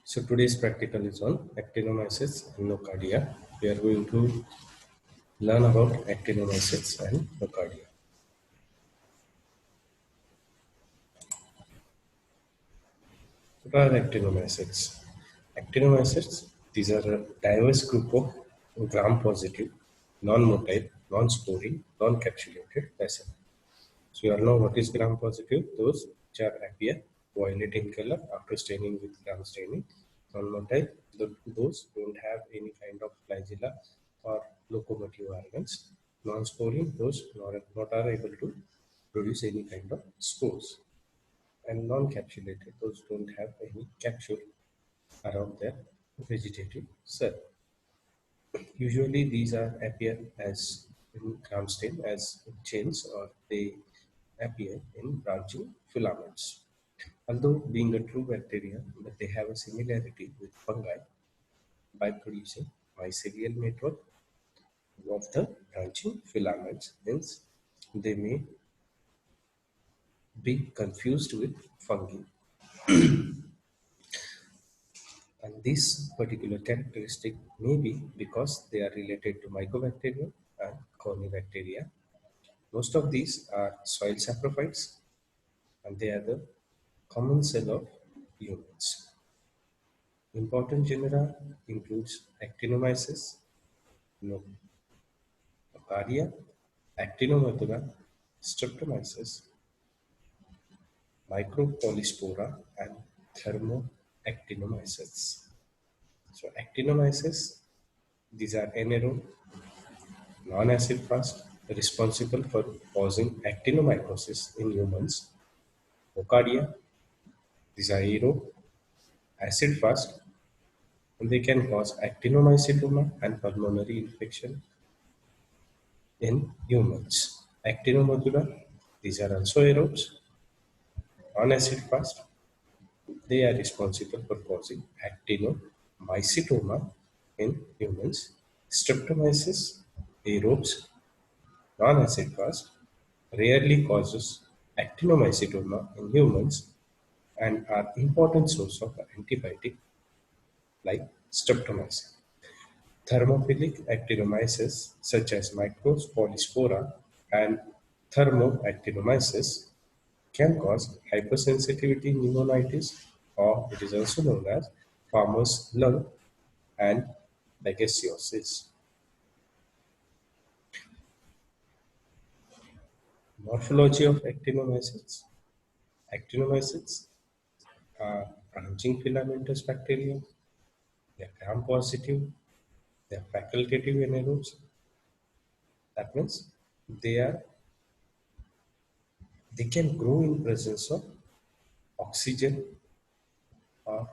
So today's practical is on actinomyces and nocardia. We are going to learn about actinomyces and nocardia. What are actinomyces? Actinomyces, these are a diverse group of gram-positive, non-motile, non-sporing, non-capsulated acid. So you all know what is gram-positive? Those which are appear violet in color after staining with gram staining. Non-motile, those don't have any kind of flagella or locomotive organs. Non-sporing, those not are able to produce any kind of spores. And non-capsulated, those don't have any capsule around their vegetative cell. Usually these are appear as in gram stain as chains, or they appear in branching filaments. Although being a true bacteria, but they have a similarity with fungi by producing mycelial network of the branching filaments. Hence, they may be confused with fungi. And this particular characteristic may be because they are related to Mycobacterium and Corynebacteria. Most of these are soil saprophytes, and they are the common cell of humans. Important genera includes Actinomyces, Nocardia, Actinomycota, Streptomyces, Micropolyspora, and Thermoactinomyces. So Actinomyces, these are anaerobe, non-acid fast, responsible for causing actinomycosis in humans. Nocardia, these are aerobe, acid fast, and they can cause actinomycetoma and pulmonary infection in humans. Actinomycota, these are also aerobes, non-acid fast. They are responsible for causing actinomycetoma in humans. Streptomyces, aerobes, non-acid fast, rarely causes actinomycetoma in humans and are important source of antibiotic like streptomycin. Thermophilic actinomyces such as Micropolyspora and Thermoactinomyces can cause hypersensitivity pneumonitis, or it is also known as farmer's lung and babesiosis. Morphology of actinomyces. Actinomyces are branching filamentous bacteria. They are gram-positive. They are facultative anaerobes. That means they are they can grow in presence of oxygen, or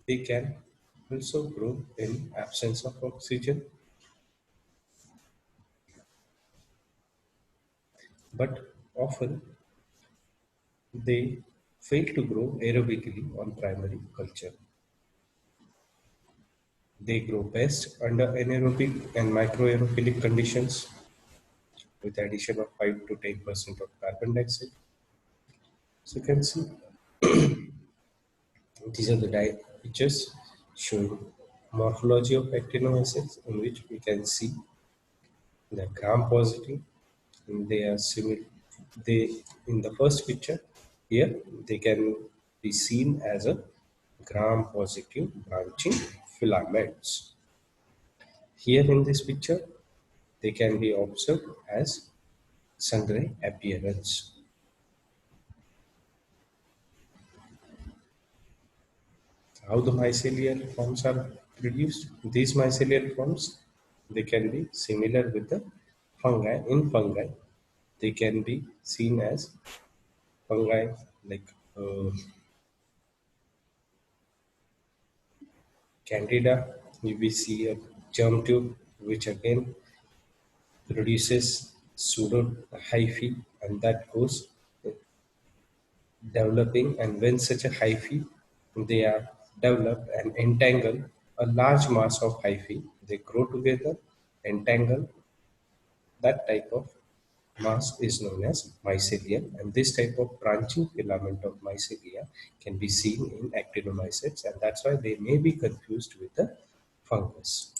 they can also grow in absence of oxygen, but often they fail to grow aerobically on primary culture. They grow best under anaerobic and microaerophilic conditions with addition of 5 to 10% of carbon dioxide. So you can see these are the pictures showing morphology of actinomyces, in which we can see the gram positive, and they are similar. They in the first picture here they can be seen as a gram positive branching filaments. Here in this picture they can be observed as sundry appearance. How the mycelial forms are produced? These mycelial forms, they can be similar with the fungi. In fungi, they can be seen as fungi like Candida. We see a germ tube, which again produces pseudo hyphae, and that goes developing. And when such a hyphae they are developed and entangle a large mass of hyphae, they grow together, entangle, that type of mass is known as mycelium, and this type of branching filament of mycelia can be seen in actinomycetes, and that's why they may be confused with the fungus.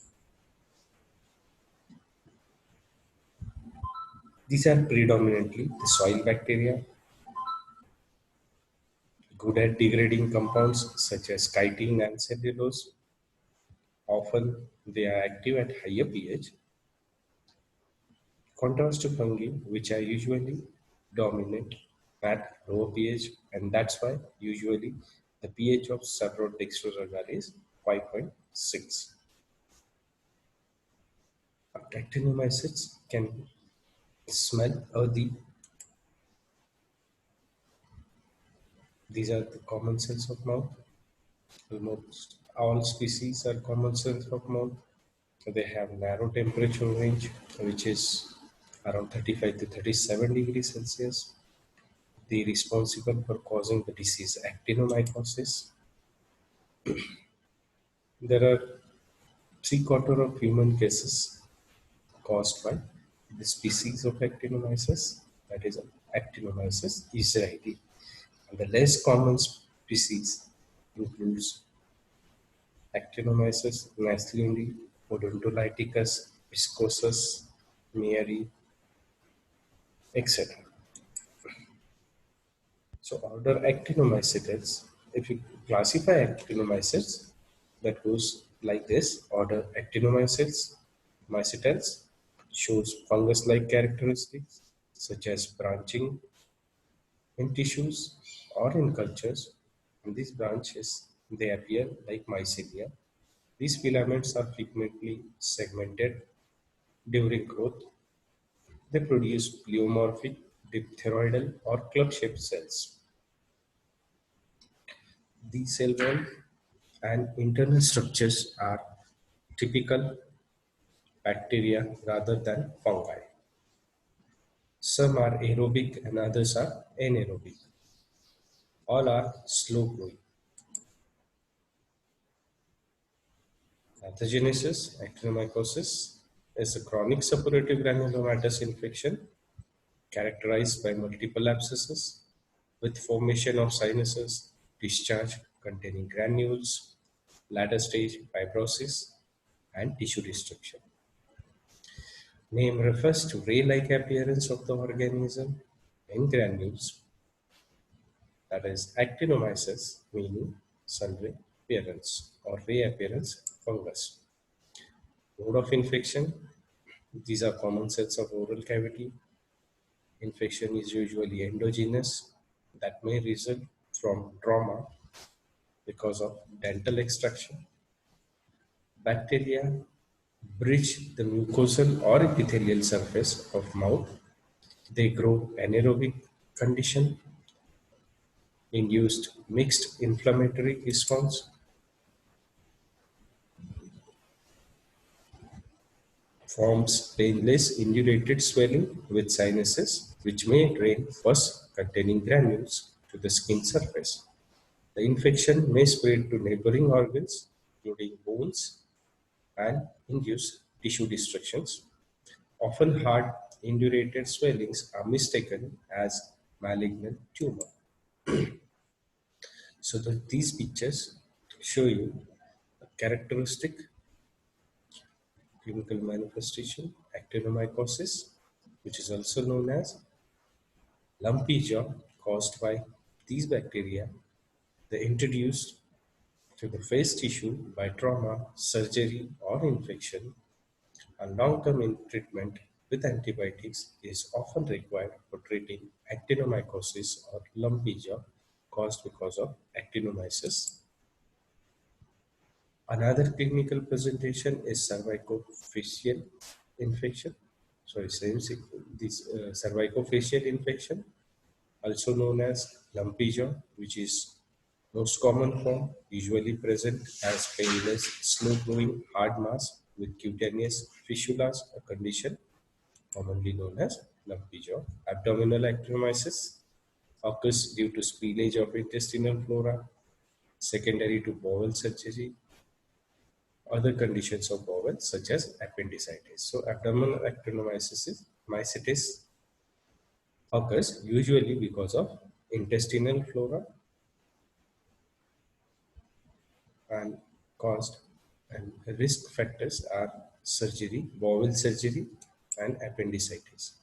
These are predominantly the soil bacteria, good at degrading compounds such as chitin and cellulose. Often they are active at higher pH, contrast to fungi, which are usually dominant at lower pH, and that's why usually the pH of Saprotextros agar is 5.6. Actinomycetes can smell earthy. These are the common cells of mouth. Almost all species are common cells of mouth. They have narrow temperature range, which is around 35 to 37 degrees Celsius. The responsible for causing the disease actinomycosis. There are three-quarter of human cases caused by the species of Actinomyces, that is Actinomyces israeli. And the less common species includes Actinomyces naslindi, Odontolyticus, Viscosus, Meyer, etc. So order Actinomycetes, if you classify Actinomycetes, that goes like this: order Actinomycetes, Mycetals, shows fungus-like characteristics such as branching in tissues or in cultures. And these branches, they appear like mycelia. These filaments are frequently segmented during growth. They produce pleomorphic, dipteroidal, or club-shaped cells. These cell wall and internal structures are typical bacteria rather than fungi. Some are aerobic and others are anaerobic. All are slow growing. Pathogenesis, actinomycosis, is a chronic suppurative granulomatous infection characterized by multiple abscesses with formation of sinuses, discharge containing granules, latter stage fibrosis, and tissue destruction. Name refers to ray-like appearance of the organism in granules, that is actinomyces, meaning sun-ray appearance or ray appearance fungus. Mode of infection, these are common cells of oral cavity. Infection is usually endogenous that may result from trauma because of dental extraction. Bacteria bridge the mucosal or epithelial surface of mouth. They grow anaerobic condition, induced mixed inflammatory response, forms painless indurated swelling with sinuses which may drain pus containing granules to the skin surface. The infection may spread to neighboring organs, including bones, and induce tissue destructions. Often hard indurated swellings are mistaken as malignant tumor. So these pictures show you a characteristic clinical manifestation, actinomycosis, which is also known as lumpy jaw caused by these bacteria. They introduced to the face tissue by trauma, surgery, or infection. A long-term treatment with antibiotics is often required for treating actinomycosis or lumpy jaw caused because of actinomyces. Another clinical presentation is cervicofacial infection. Sorry, this cervicofacial infection, also known as lumpy jaw, which is most common form, usually present as painless, slow-growing hard mass with cutaneous fissulas, a condition commonly known as lumpy jaw. Abdominal actinomyces occurs due to spillage of intestinal flora, secondary to bowel surgery, other conditions of bowel such as appendicitis. So abdominal actinomyces is mycetes occurs usually because of intestinal flora and caused, and risk factors are surgery, bowel surgery, and appendicitis.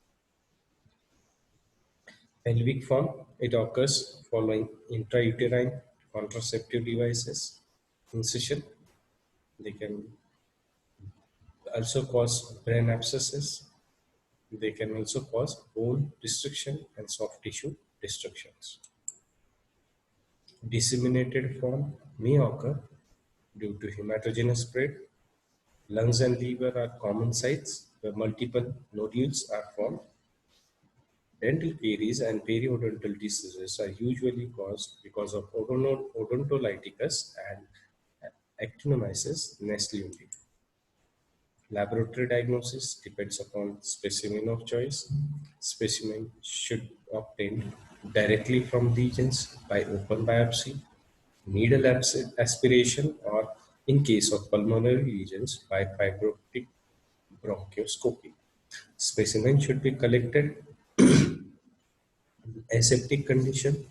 Pelvic form, it occurs following intrauterine contraceptive devices, incision. They can also cause brain abscesses. They can also cause bone destruction and soft tissue destructions. Disseminated form may occur due to hematogenous spread. Lungs and liver are common sites where multiple nodules are formed. Dental caries and periodontal diseases are usually caused because of odontolyticus and actinomyces nasalioti. Laboratory diagnosis depends upon specimen of choice. Specimen should obtained directly from lesions by open biopsy, needle aspiration, or in case of pulmonary lesions by fibrotic bronchoscopy. Specimen should be collected in aseptic condition.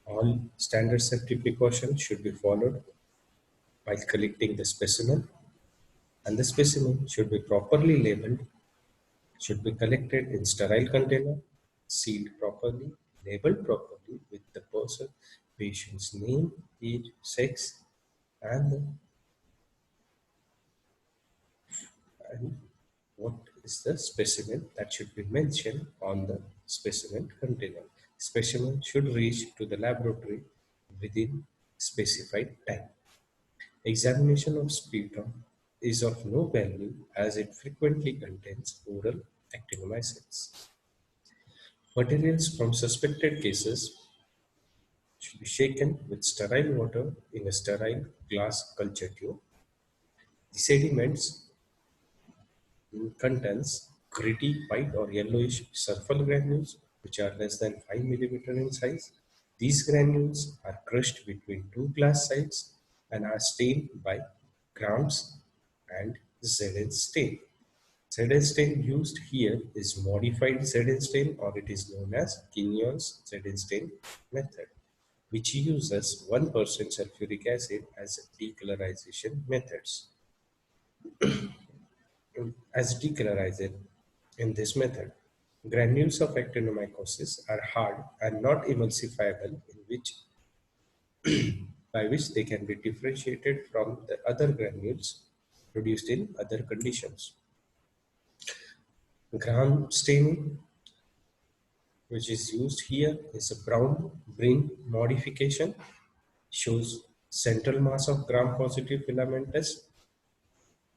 All standard safety precautions should be followed while collecting the specimen, and the specimen should be properly labeled, should be collected in sterile container, sealed properly, labeled properly with the patient's name, age, sex, and, and what is the specimen that should be mentioned on the specimen container. Specimen should reach to the laboratory within specified time. Examination of sputum is of no value as it frequently contains oral actinomycetes. Materials from suspected cases should be shaken with sterile water in a sterile glass culture tube. The sediments contains gritty white or yellowish sulfur granules which are less than 5 millimeter in size. These granules are crushed between two glass sides and are stained by Grams and Zn stain. Zn stain used here is modified Zn stain, or it is known as Quignon's Zn stain method, which uses 1% sulfuric acid as decolorization methods. As decolorized in this method, granules of actinomycosis are hard and not emulsifiable, in which by which they can be differentiated from the other granules produced in other conditions. Gram staining, which is used here, is a brown bring modification, shows central mass of gram-positive filamentous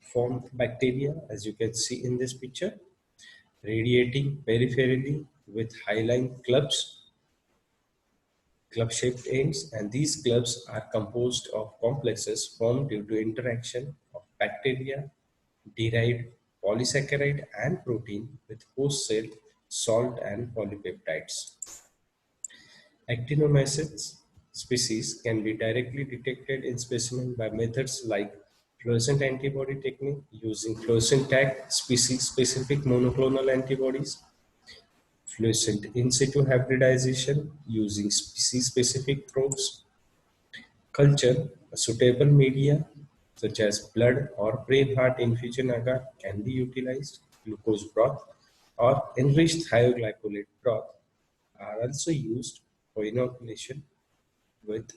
formed bacteria, as you can see in this picture, radiating peripherally with hyaline club-shaped ends, and these clubs are composed of complexes formed due to interaction of bacteria-derived polysaccharide and protein with host cell salt and polypeptides. Actinomycetes species can be directly detected in specimen by methods like fluorescent antibody technique using fluorescent tag species-specific monoclonal antibodies, fluorescent in situ hybridization using species-specific probes, culture, a suitable media such as blood or brain heart infusion agar can be utilized, glucose broth or enriched thioglycolate broth are also used for inoculation with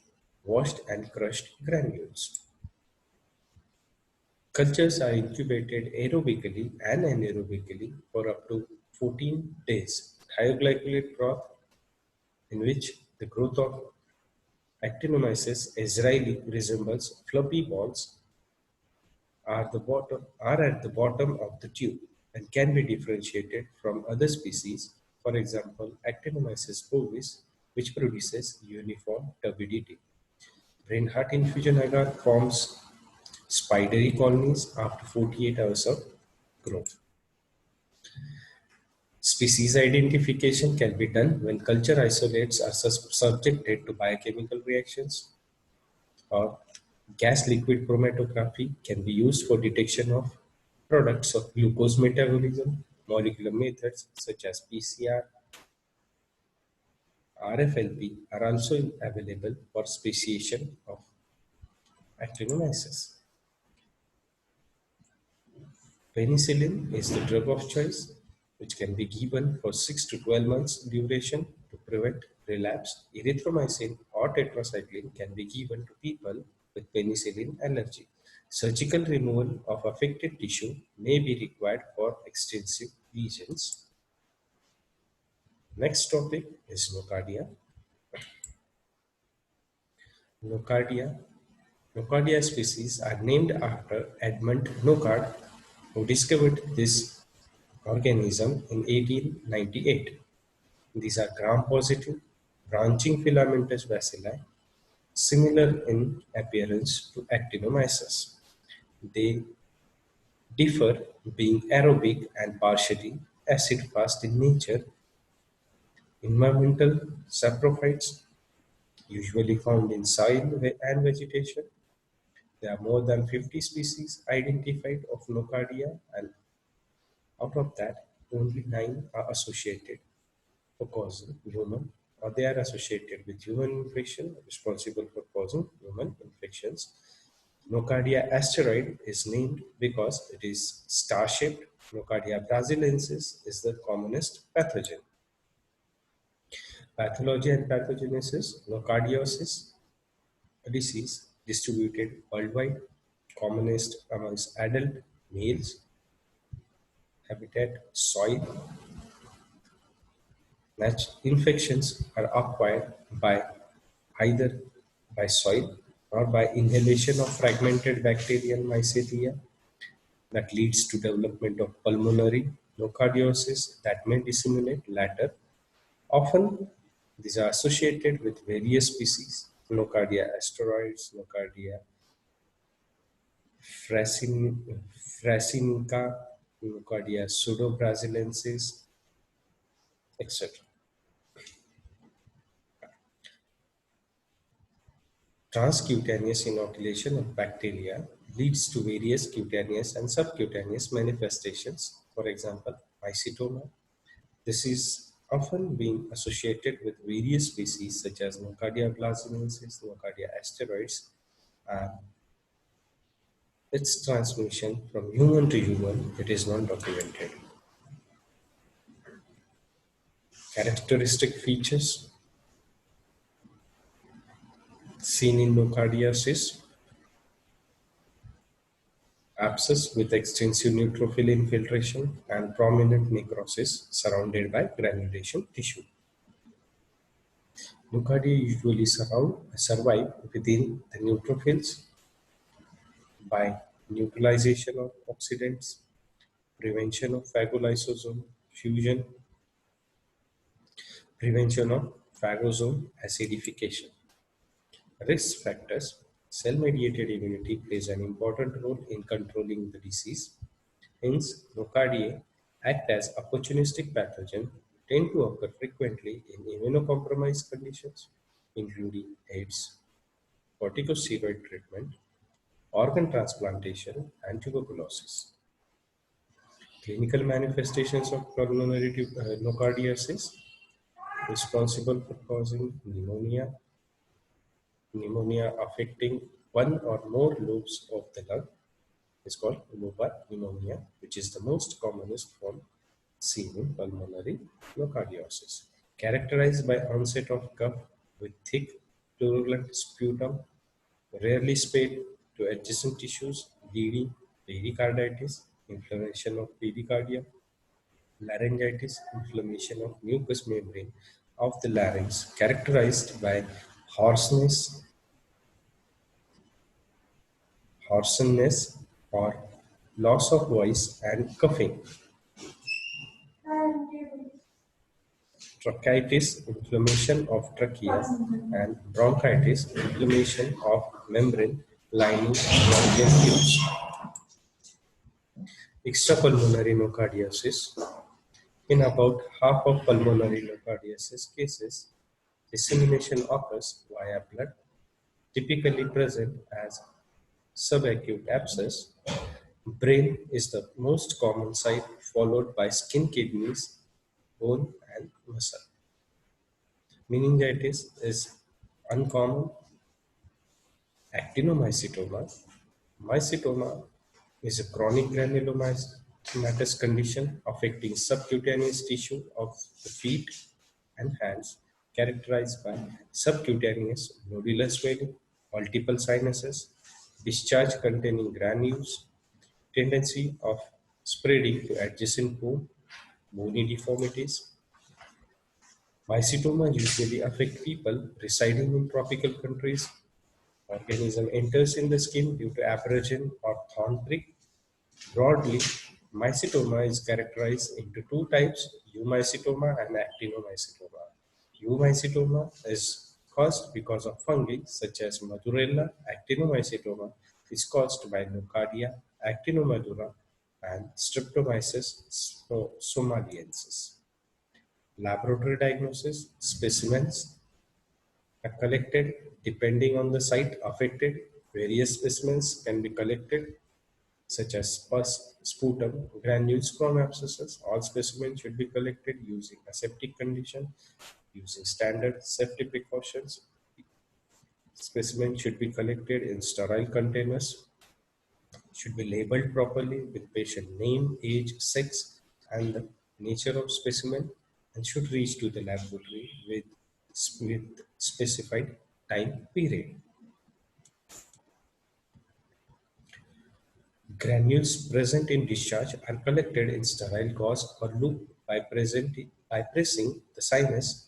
washed and crushed granules. Cultures are incubated aerobically and anaerobically for up to 14 days. Thioglycolate broth, in which the growth of Actinomyces israeli resembles fluffy balls, are at the bottom of the tube and can be differentiated from other species, for example, Actinomyces bovis, which produces uniform turbidity. Brain heart infusion agar forms spidery colonies after 48 hours of growth. Species identification can be done when culture isolates are subjected to biochemical reactions, or gas liquid chromatography can be used for detection of products of glucose metabolism. Molecular methods such as PCR, RFLP are also available for speciation of actinomyces. Penicillin is the drug of choice, which can be given for 6 to 12 months duration to prevent relapse. Erythromycin or tetracycline can be given to people with penicillin allergy. Surgical removal of affected tissue may be required for extensive lesions. Next topic is nocardia. Nocardia. Nocardia species are named after Edmund Nocard, who discovered this organism in 1898. These are gram-positive, branching filamentous bacilli, similar in appearance to actinomyces. They differ being aerobic and partially acid-fast in nature. Environmental saprophytes, usually found in soil and vegetation. There are more than 50 species identified of Nocardia, and out of that, only 9 are associated for causing human, or they are associated with human infection, responsible for causing human infections. Nocardia asteroid is named because it is star-shaped. Nocardia brasiliensis is the commonest pathogen. Pathology and pathogenesis. Nocardiosis, a disease distributed worldwide, commonest amongst adult males. Habitat, soil. Infections are acquired by either by soil or by inhalation of fragmented bacterial mycelia that leads to development of pulmonary nocardiosis that may disseminate later. Often, these are associated with various species: Nocardia asteroides, Nocardia frassinica, Nocardia pseudobrasiliensis, etc. Transcutaneous inoculation of bacteria leads to various cutaneous and subcutaneous manifestations. For example, mycetoma. This is often being associated with various species such as Nocardia blasiensis, Nocardia asteroids, and its transmission from human to human, it is not documented. Characteristic features seen in nocardiasis: abscess with extensive neutrophil infiltration and prominent necrosis surrounded by granulation tissue. Nocardia usually survive within the neutrophils by neutralization of oxidants, prevention of phagolysosome fusion, prevention of phagosome acidification. Risk factors. Cell-mediated immunity plays an important role in controlling the disease. Hence, nocardia act as opportunistic pathogen tend to occur frequently in immunocompromised conditions, including AIDS, corticosteroid treatment, organ transplantation, and tuberculosis. Clinical manifestations of pulmonary nocardiasis responsible for causing pneumonia affecting one or more lobes of the lung is called lobar pneumonia, which is the most commonest form seen in pulmonary nocardiosis. Characterized by onset of cough with thick purulent sputum, rarely spread to adjacent tissues, bleeding, pericarditis, inflammation of pericardium, laryngitis, inflammation of mucous membrane of the larynx, characterized by hoarseness, hoarseness or loss of voice and coughing. Tracheitis, inflammation of trachea, and bronchitis, inflammation of membrane lining bronchial tubes. Extrapulmonary nocardiasis. In about half of pulmonary nocardiasis cases, dissemination occurs via blood, typically present as subacute abscess. Brain is the most common site followed by skin, kidneys, bone, and muscle. Meningitis is uncommon. Actinomycetoma. Mycetoma is a chronic granulomatous condition affecting subcutaneous tissue of the feet and hands, characterized by subcutaneous nodular swelling, multiple sinuses, discharge containing granules, tendency of spreading to adjacent bone, bony deformities. Mycetoma usually affect people residing in tropical countries. Organism enters in the skin due to abrasion or thorn prick. Broadly, mycetoma is characterized into two types, eumycetoma and actinomycetoma. Eumycetoma is caused because of fungi such as Madurella. Actinomycetoma is caused by Nocardia, Actinomadura, and Streptomyces somaliensis. Laboratory diagnosis: specimens are collected depending on the site affected. Various specimens can be collected such as pus, sputum, granules from abscesses. All specimens should be collected using aseptic condition, using standard safety precautions. Specimens should be collected in sterile containers, should be labeled properly with patient name, age, sex, and the nature of specimen, and should reach to the laboratory with specified time period. Granules present in discharge are collected in sterile gauze or loop by pressing the sinus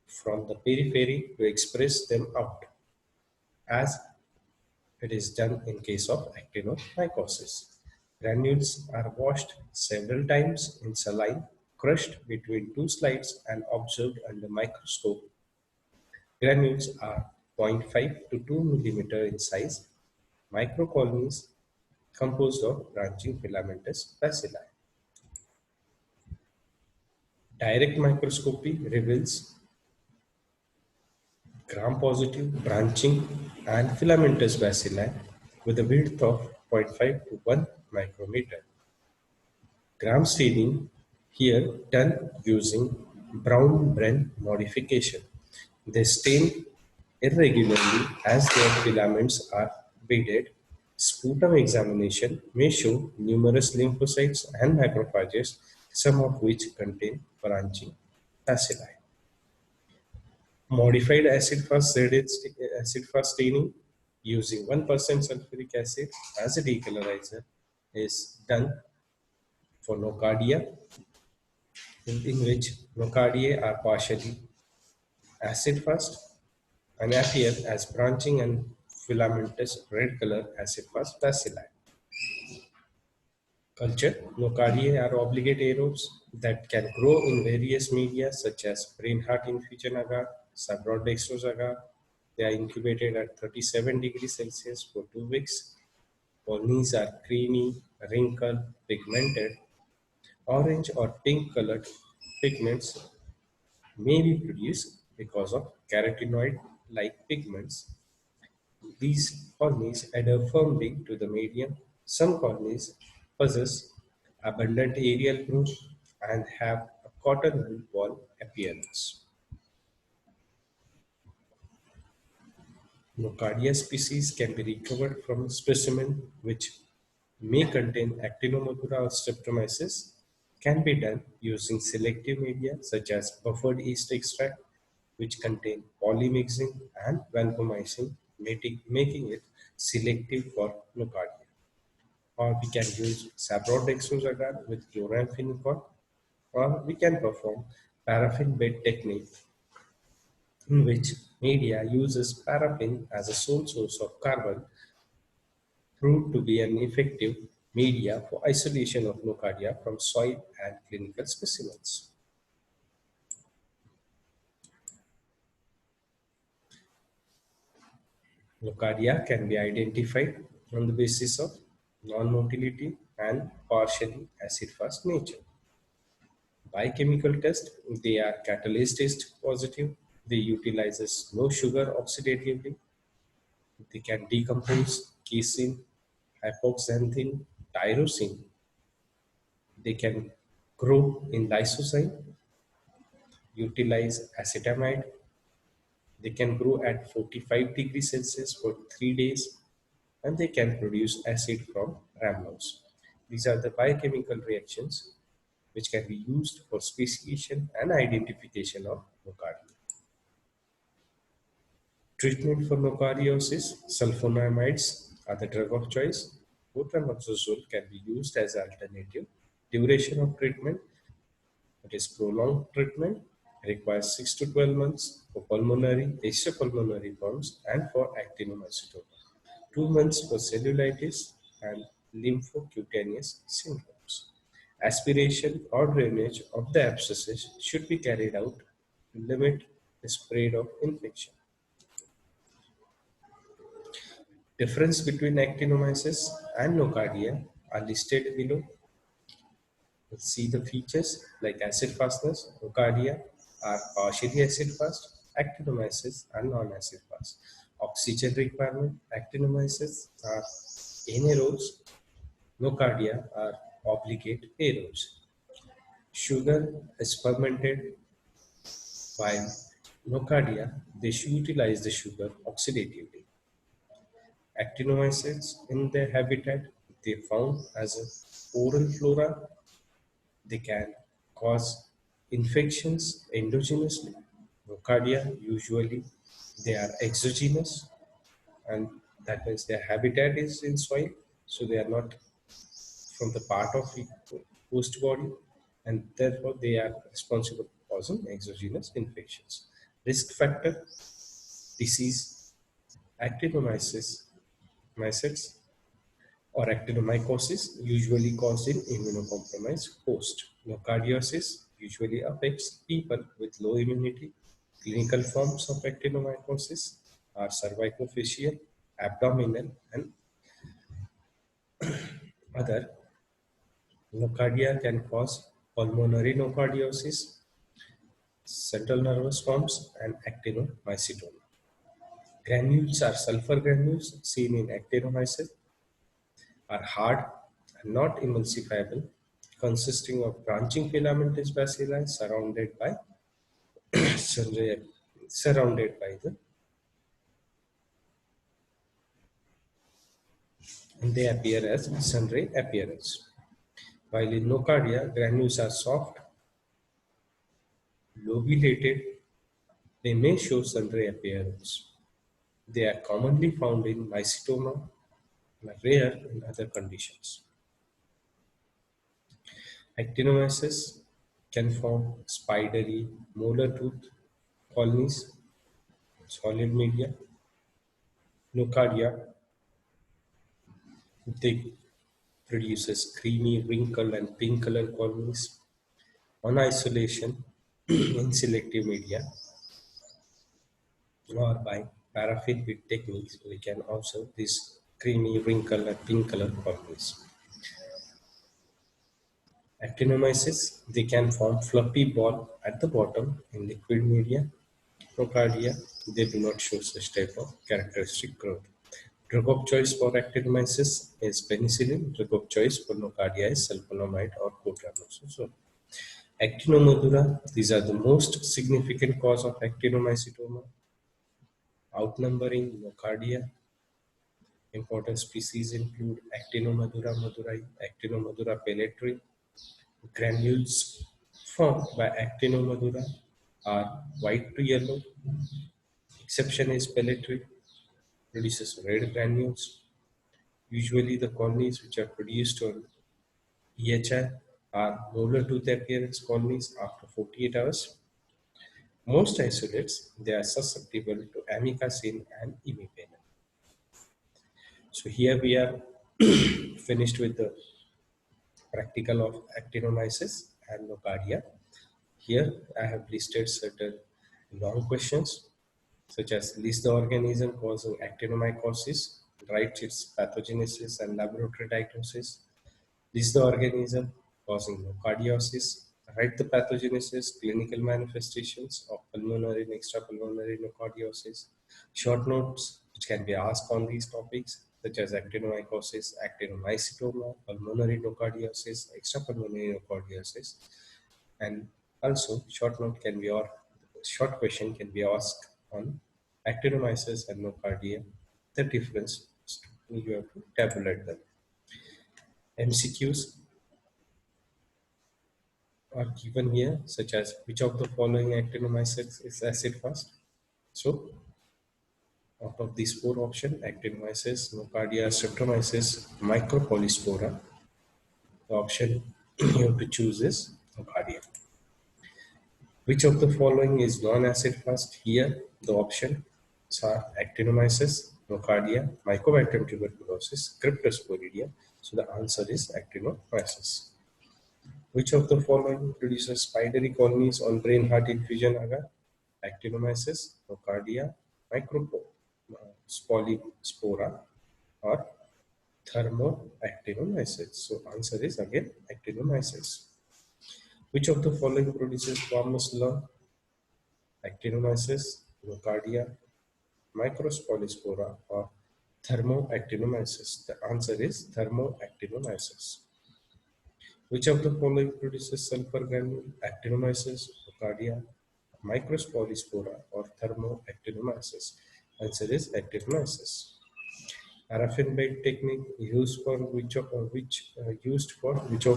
from the periphery to express them out, as it is done in case of actinomycosis. Granules are washed several times in saline, crushed between two slides and observed under microscope. Granules are 0.5 to 2 millimeter in size, microcolonies composed of branching filamentous bacilli. Direct microscopy reveals gram-positive branching and filamentous bacilli with a width of 0.5 to 1 micrometer. Gram staining here done using Brown-Bren modification. They stain irregularly as their filaments are beaded. Sputum examination may show numerous lymphocytes and macrophages, some of which contain branching bacilli. Modified acid fast staining using 1% sulfuric acid as a decolorizer is done for nocardia, in which nocardia are partially acid fast and appear as branching and filamentous red color acid fast bacilli. Culture: nocardia are obligate aerobes that can grow in various media such as brain heart infusion agar, saprolite dextrose agar. They are incubated at 37 degrees Celsius for 2 weeks. Colonies are creamy, wrinkled, pigmented. Orange or pink colored pigments may be produced because of carotenoid-like pigments. These colonies adhere firmly to the medium. Some colonies possess abundant aerial growth and have a cotton wool ball appearance. Nocardia species can be recovered from a specimen which may contain Actinomycura or Streptomyces. Can be done using selective media such as buffered yeast extract, which contain polymyxin and vancomycin, making it selective for nocardia. Or we can use saprolite agar with chloramphenicol, or we can perform paraffin bed technique, in which media uses paraffin as a sole source of carbon, proved to be an effective media for isolation of nocardia from soil and clinical specimens. Nocardia can be identified on the basis of non-motility and partially acid-fast nature. Biochemical test: they are catalase test positive. They utilizes no sugar oxidatively. They can decompose casein, hypoxanthine, tyrosine. They can grow in lysozyme, utilize acetamide. They can grow at 45 degrees Celsius for 3 days, and they can produce acid from rhamnose. These are the biochemical reactions which can be used for speciation and identification of nocardia. Treatment for nocardiosis, sulfonamides are the drug of choice. Otramoxazole can be used as alternative. Duration of treatment, it is prolonged treatment, requires 6 to 12 months for pulmonary, extrapulmonary forms and for actinomycetoma. 2 months for cellulitis and lymphocutaneous syndromes. Aspiration or drainage of the abscesses should be carried out to limit the spread of infection. Difference between actinomyces and nocardia are listed below. Let's see the features like acid fastness. Nocardia are partially acid fast. Actinomyces are non-acid fast. Oxygen requirement. Actinomyces are anaerobes. Nocardia are obligate aerobes. Sugar is fermented while nocardia they should utilize the sugar oxidatively. Actinomyces in their habitat they found as a oral flora. They can cause infections endogenously. Nocardia usually they are exogenous, and that means their habitat is in soil, so they are not from the part of the host body, and therefore they are responsible for causing exogenous infections. Risk factor disease actinomyces mycetes or actinomycosis usually caused in immunocompromised host. Nocardiosis usually affects people with low immunity. Clinical forms of actinomycosis are cervicofacial, abdominal, and other. Nocardia can cause pulmonary nocardiosis, central nervous forms, and actinomycetoma. Granules are sulfur granules seen in actinomyces are hard and not emulsifiable, consisting of branching filamentous bacilli surrounded by the and they appear as sunray appearance. While in nocardia, granules are soft, lobulated, they may show sunray appearance. They are commonly found in mycetoma and are rare in other conditions. Actinomyces can form spidery molar tooth colonies, solid media. Nocardia, they produces creamy, wrinkled, and pink color colonies. On isolation in selective media or by paraffin bead techniques, we can observe these creamy, wrinkled, and pink color colonies. Actinomyces, they can form fluffy ball at the bottom in liquid media. Nocardia, they do not show such type of characteristic growth. Drug of choice for actinomyces is penicillin. Drug of choice for nocardia is sulfonamide or cotramazole. Actinomodula, these are the most significant cause of actinomycetoma, outnumbering nocardia. Important species include Actinomadura madurai, Actinomadura pelletri. Granules formed by Actinomadura are white to yellow. Exception is pelletri, produces red granules. Usually the colonies which are produced on EHI are molar tooth appearance colonies after 48 hours. Most isolates, they are susceptible to amikacin and imipenem. So here we are finished with the practical of actinomyces and nocardia. Here I have listed certain long questions such as list the organism causing actinomycosis, write its pathogenesis and laboratory diagnosis, list the organism causing nocardiosis, write the pathogenesis, clinical manifestations of pulmonary and extrapulmonary nocardiosis, short notes which can be asked on these topics, such as actinomycosis, actinomycetoma, pulmonary nocardiosis, extrapulmonary nocardiosis, and also short question can be asked on actinomyces and nocardia. The difference you have to tabulate them. MCQs are given here, such as which of the following actinomyces is acid fast? So, out of these four options, actinomyces, nocardia, streptomyces, micropolyspora, the option you have to choose is nocardia. Which of the following is non-acid fast? Here, the options are actinomyces, nocardia, mycobacterium tuberculosis, cryptosporidia. So the answer is actinomyces. Which of the following produces spidery colonies on brain-heart infusion agar? Actinomyces, nocardia, micropolyspora, or thermoactinomyces. So answer is again actinomyces. Which of the following produces squamous lung? Actinomyces, nocardia, micropolyspora, or thermoactinomyces? The answer is thermoactinomyces. Which of the following produces sulfur granule? Actinomyces, nocardia, micropolyspora, or thermoactinomyces? Answer is actinomyces. Paraffin bed technique used for which of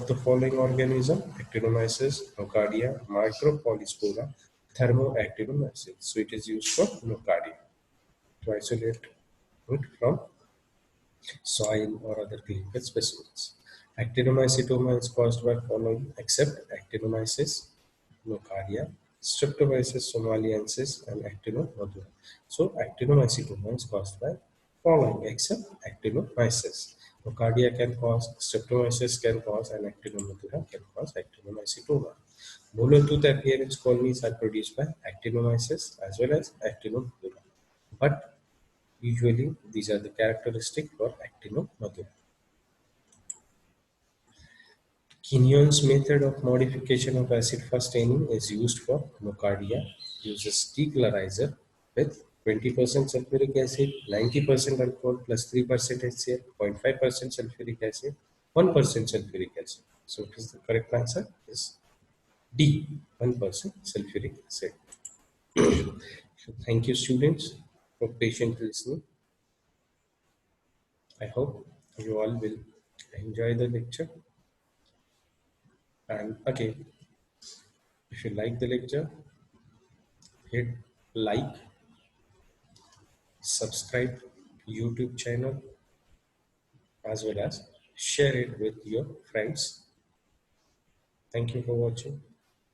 the following organism? Actinomyces, nocardia, micropolyspora, thermoactinomyces. So it is used for nocardia to isolate it from soil or other clinical specimens. Actinomycetoma is caused by following except actinomyces, nocardia, streptomyces somaliensis, and actinomycetoma. So actinomycetoma is caused by following except actinomyces. Nocardia can cause, streptomyces can cause, and actinomycetoma can cause actinomycetoma. Molar tooth appearance colonies are produced by actinomyces as well as actinomycetoma. But usually, these are the characteristic for actinomycetoma. Kinyon's method of modification of acid-fast staining is used for nocardia. Uses deglaryzer with 20% sulfuric acid, 90% alcohol plus 3% HCl, 0.5% sulfuric acid, 1% sulfuric acid. So, what is the correct answer? Is D, 1% sulfuric acid. So thank you, students, for patiently listening. I hope you all will enjoy the lecture. And again, if you like the lecture, hit like, subscribe YouTube channel, as well as share it with your friends. Thank you for watching.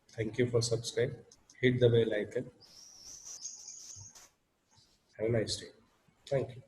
Thank you for subscribe. Hit the bell icon. Have a nice day. Thank you.